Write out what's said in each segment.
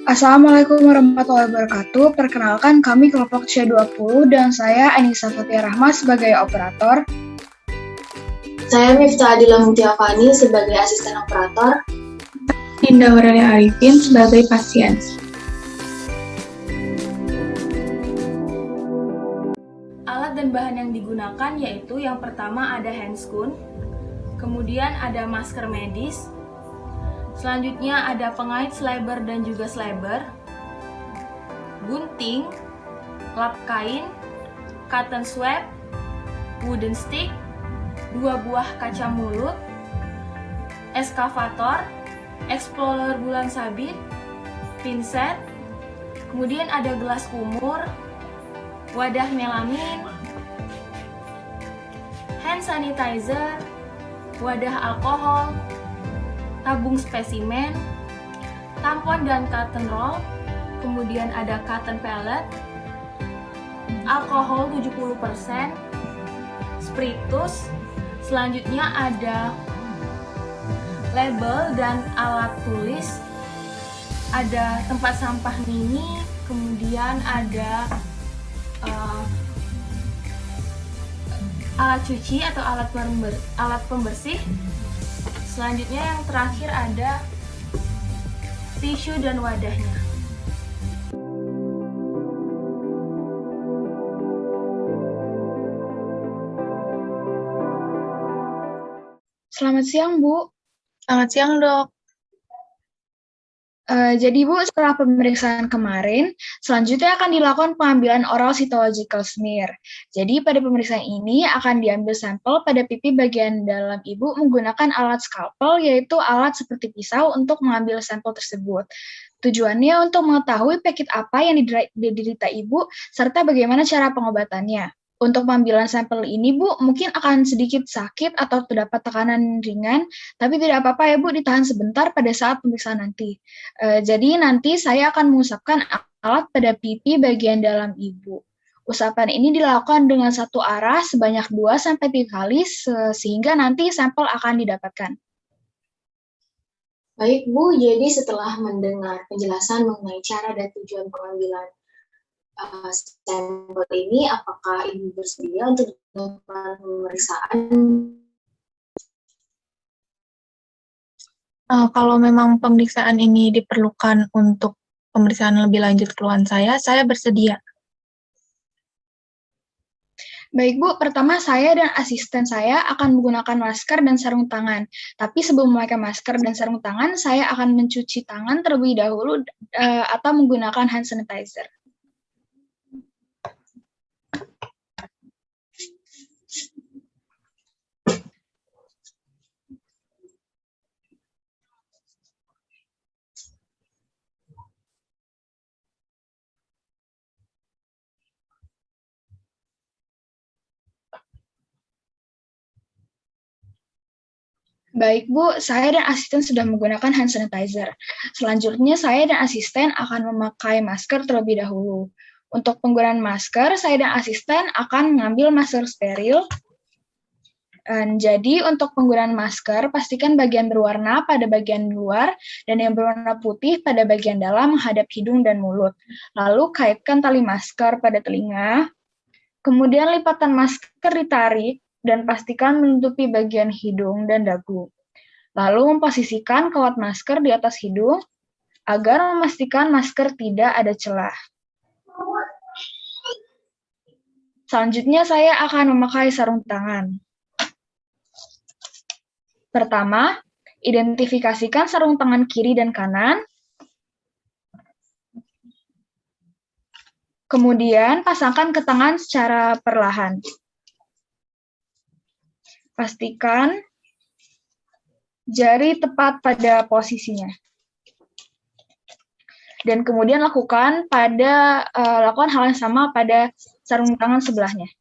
Assalamualaikum warahmatullahi wabarakatuh. Perkenalkan, kami kelompok C20 dan saya Anissa Fatia Rahma sebagai operator. Saya Miftah Adila Mutiafani sebagai asisten operator. Dinda Aurelia Arifin sebagai pasien. Alat dan bahan yang digunakan yaitu yang pertama ada handscoon, kemudian ada masker medis, selanjutnya ada pengait sliber dan juga sliber, gunting, lap kain, cotton swab, wooden stick, 2 buah kaca mulut, eskavator, explorer bulan sabit, pinset, kemudian ada gelas kumur, wadah melamin, hand sanitizer, wadah alkohol, tabung spesimen, tampon dan cotton roll, kemudian ada cotton pellet, alkohol 70%, spiritus, selanjutnya ada label dan alat tulis, ada tempat sampah mini, kemudian ada alat cuci atau alat pembersih. Selanjutnya yang terakhir ada tisu dan wadahnya. Selamat siang, Bu. Selamat siang, Dok. Jadi, Bu, setelah pemeriksaan kemarin, selanjutnya akan dilakukan pengambilan oral cytological smear. Jadi, pada pemeriksaan ini akan diambil sampel pada pipi bagian dalam Ibu menggunakan alat scalpel, yaitu alat seperti pisau untuk mengambil sampel tersebut. Tujuannya untuk mengetahui penyakit apa yang diderita Ibu, serta bagaimana cara pengobatannya. Untuk pengambilan sampel ini, Bu, mungkin akan sedikit sakit atau terdapat tekanan ringan, tapi tidak apa-apa ya, Bu, ditahan sebentar pada saat pemeriksaan nanti. Jadi nanti saya akan mengusapkan alat pada pipi bagian dalam Ibu. Usapan ini dilakukan dengan satu arah sebanyak 2-3 kali sehingga nanti sampel akan didapatkan. Baik Bu, jadi setelah mendengar penjelasan mengenai cara dan tujuan pengambilan sampel ini, apakah Ibu bersedia untuk dilakukan pemeriksaan? Kalau memang pemeriksaan ini diperlukan untuk pemeriksaan lebih lanjut keluhan saya bersedia. Baik, Bu. Pertama, saya dan asisten saya akan menggunakan masker dan sarung tangan. Tapi sebelum memakai masker dan sarung tangan, saya akan mencuci tangan terlebih dahulu atau menggunakan hand sanitizer. Baik, Bu, saya dan asisten sudah menggunakan hand sanitizer. Selanjutnya, saya dan asisten akan memakai masker terlebih dahulu. Untuk penggunaan masker, saya dan asisten akan mengambil masker steril. Jadi, untuk penggunaan masker, pastikan bagian berwarna pada bagian luar dan yang berwarna putih pada bagian dalam menghadap hidung dan mulut. Lalu, kaitkan tali masker pada telinga. Kemudian, lipatan masker ditarik dan pastikan menutupi bagian hidung dan dagu. Lalu memposisikan kawat masker di atas hidung agar memastikan masker tidak ada celah. Selanjutnya saya akan memakai sarung tangan. Pertama, identifikasikan sarung tangan kiri dan kanan. Kemudian pasangkan ke tangan secara perlahan. Pastikan jari tepat pada posisinya. Dan kemudian lakukan hal yang sama pada sarung tangan sebelahnya.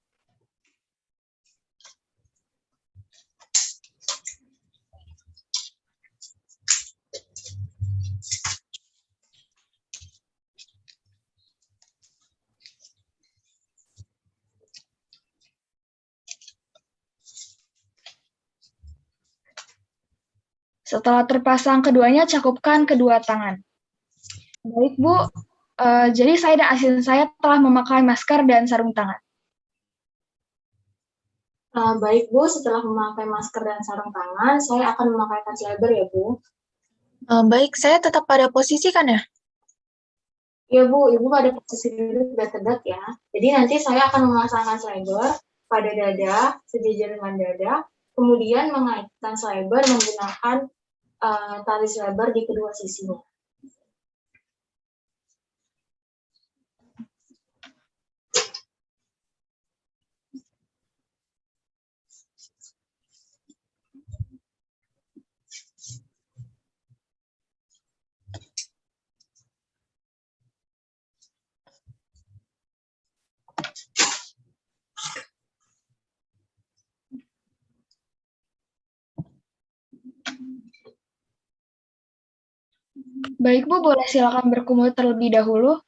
Setelah terpasang keduanya, cakupkan kedua tangan. Baik, Bu. Jadi saya dan asisten saya telah memakai masker dan sarung tangan. Baik, Bu. Setelah memakai masker dan sarung tangan, saya akan memakai touch labor ya, Bu. Baik, saya tetap pada posisi kan ya? Ya, Bu. Ibu pada posisi duduk dan tegak ya. Jadi nanti saya akan memasangkan labor pada dada, sejajar dengan dada, kemudian mengaitkan labor menggunakan tali labor di kedua sisinya. Baik, Bu, boleh silakan berkumur terlebih dahulu.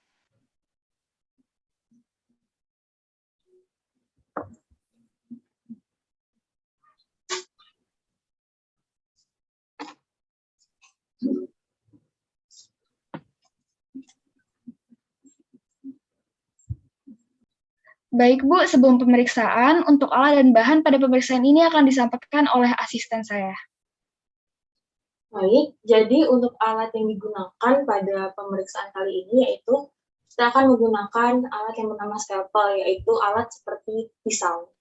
Baik, Bu, sebelum pemeriksaan, untuk alat dan bahan pada pemeriksaan ini akan disampaikan oleh asisten saya. Baik, jadi untuk alat yang digunakan pada pemeriksaan kali ini yaitu kita akan menggunakan alat yang bernama scalpel, yaitu alat seperti pisau.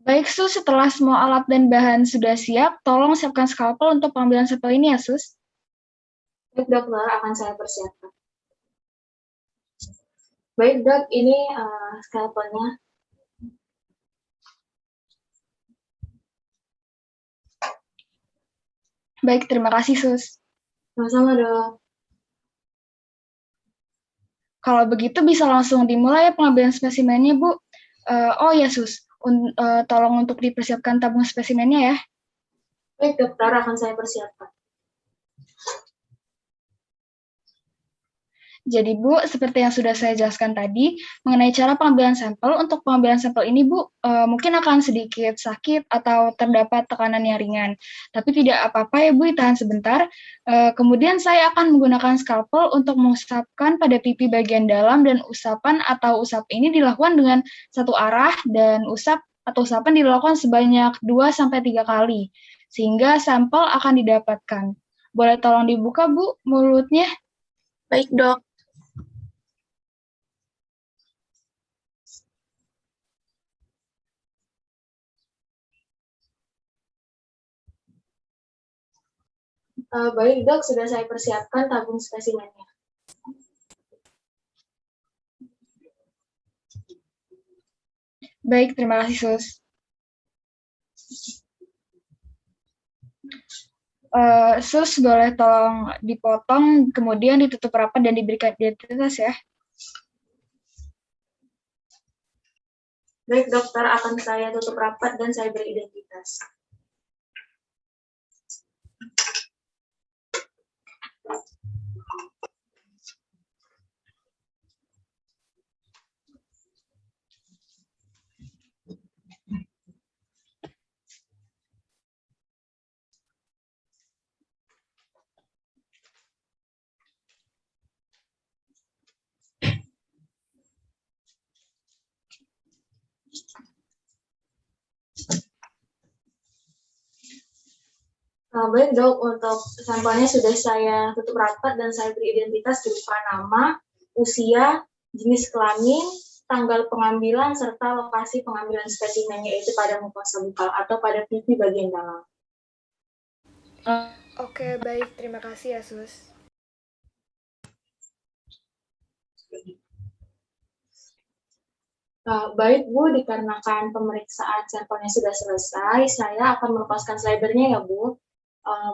Baik, Sus, setelah semua alat dan bahan sudah siap, tolong siapkan skalpel untuk pengambilan sampel ini ya, Sus. Baik, dokter, akan saya persiapkan. Baik, dok, ini scalpelnya. Baik, terima kasih, Sus. Sama-sama, dok. Kalau begitu bisa langsung dimulai ya pengambilan spesimennya, Bu. Oh ya, Sus, tolong untuk dipersiapkan tabung spesimennya ya. Baik, dokter, akan saya persiapkan. Jadi, Bu, seperti yang sudah saya jelaskan tadi, mengenai cara pengambilan sampel, untuk pengambilan sampel ini, Bu, mungkin akan sedikit sakit atau terdapat tekanan yang ringan. Tapi tidak apa-apa ya, Bu, tahan sebentar. Kemudian saya akan menggunakan skalpel untuk mengusapkan pada pipi bagian dalam, dan usapan atau usap ini dilakukan dengan satu arah, dan usap atau usapan dilakukan sebanyak 2-3 kali, sehingga sampel akan didapatkan. Boleh tolong dibuka, Bu, mulutnya? Baik, dok. Baik, dok, sudah saya persiapkan tabung spesimennya. Baik, terima kasih, Sus. Sus, boleh tolong dipotong, kemudian ditutup rapat dan diberikan identitas ya. Baik, dokter, akan saya tutup rapat dan saya beri identitas. Baik, dok, untuk sampelnya sudah saya tutup rapat dan saya beri identitas berupa nama, usia, jenis kelamin, tanggal pengambilan, serta lokasi pengambilan spesimennya, yaitu pada mukosa bukal atau pada pipi bagian dalam. Oke, baik. Terima kasih ya, Sus. Baik, Bu, dikarenakan pemeriksaan sampelnya sudah selesai, saya akan melepaskan slidernya ya, Bu.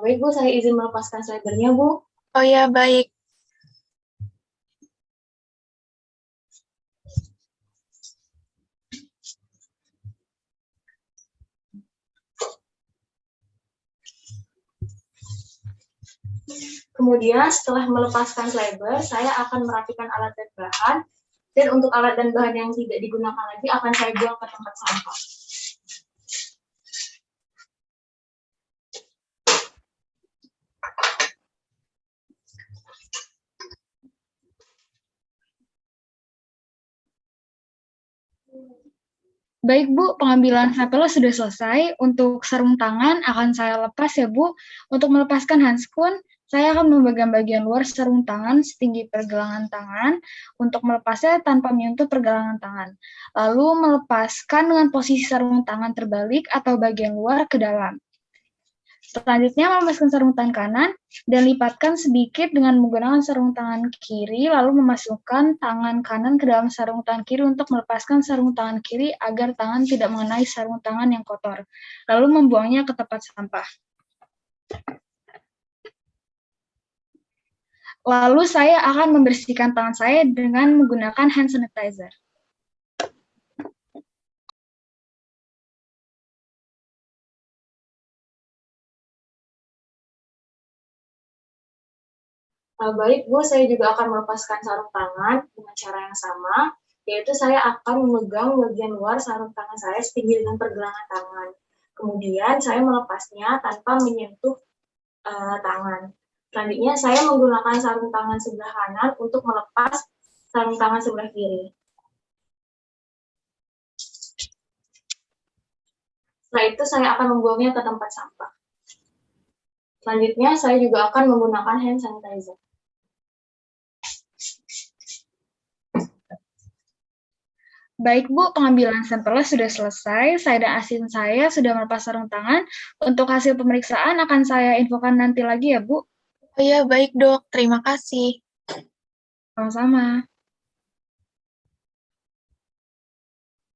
Baik, Bu, saya izin melepaskan slidernya, Bu. Oh ya, baik. Kemudian setelah melepaskan slider, saya akan merapikan alat dan bahan. Dan untuk alat dan bahan yang tidak digunakan lagi akan saya buang ke tempat sampah. Baik Bu, pengambilan sampelnya sudah selesai. Untuk sarung tangan akan saya lepas ya Bu. Untuk melepaskan handskun, saya akan memegang bagian luar sarung tangan setinggi pergelangan tangan untuk melepasnya tanpa menyentuh pergelangan tangan. Lalu melepaskan dengan posisi sarung tangan terbalik atau bagian luar ke dalam. Selanjutnya, melepaskan sarung tangan kanan dan lipatkan sedikit dengan menggunakan sarung tangan kiri, lalu memasukkan tangan kanan ke dalam sarung tangan kiri untuk melepaskan sarung tangan kiri agar tangan tidak mengenai sarung tangan yang kotor, lalu membuangnya ke tempat sampah. Lalu saya akan membersihkan tangan saya dengan menggunakan hand sanitizer. Baik, Bu, saya juga akan melepaskan sarung tangan dengan cara yang sama, yaitu saya akan memegang bagian luar sarung tangan saya setinggi dengan pergelangan tangan. Kemudian saya melepasnya tanpa menyentuh tangan. Selanjutnya saya menggunakan sarung tangan sebelah kanan untuk melepas sarung tangan sebelah kiri. Setelah itu saya akan membuangnya ke tempat sampah. Selanjutnya saya juga akan menggunakan hand sanitizer. Baik Bu, pengambilan sampelnya sudah selesai. Saya dan asisten saya sudah melepas sarung tangan. Untuk hasil pemeriksaan akan saya infokan nanti lagi ya Bu. Oh iya, baik dok. Terima kasih. Sama-sama.